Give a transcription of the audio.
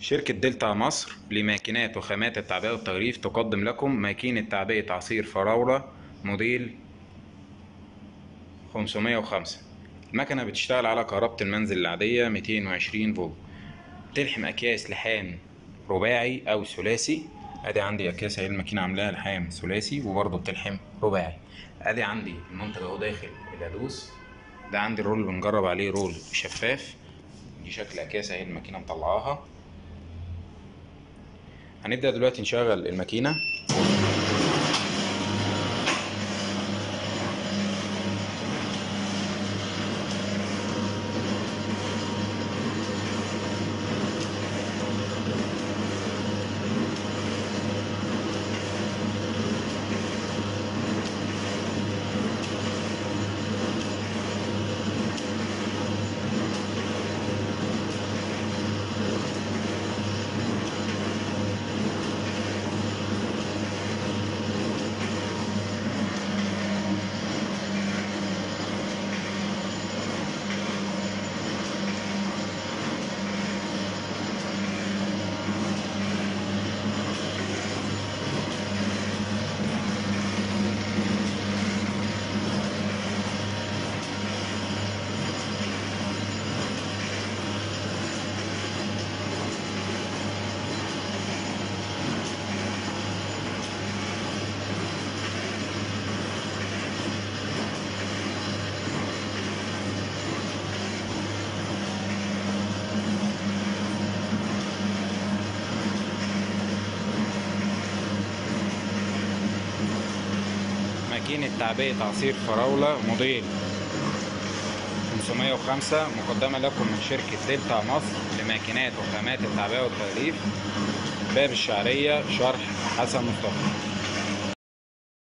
شركة دلتا مصر لماكينات وخامات التعبئة والتغليف تقدم لكم ماكينة تعبئة عصير فراولة موديل 505. المكنة بتشتغل على كهربة المنزل العادية 220 فولت. بتلحم أكياس لحام رباعي أو ثلاثي. أدي عندي أكياس اهي الماكينة عاملاها لحام ثلاثي وبرضه بتلحم رباعي. أدي عندي المنتج أهو داخل الأدوس. ده عندي الرول اللي بنجرب عليه رول شفاف. دي شكل أكياس اهي الماكينة مطلعاها. هنبدأ دلوقتي نشغل الماكينة. ماكينة تعبئة عصير فراولة موديل 505 مقدمة لكم من شركة دلتا مصر لماكينات وخامات التعبئة والتغليف، باب الشعرية، شرح حسن مصطفى.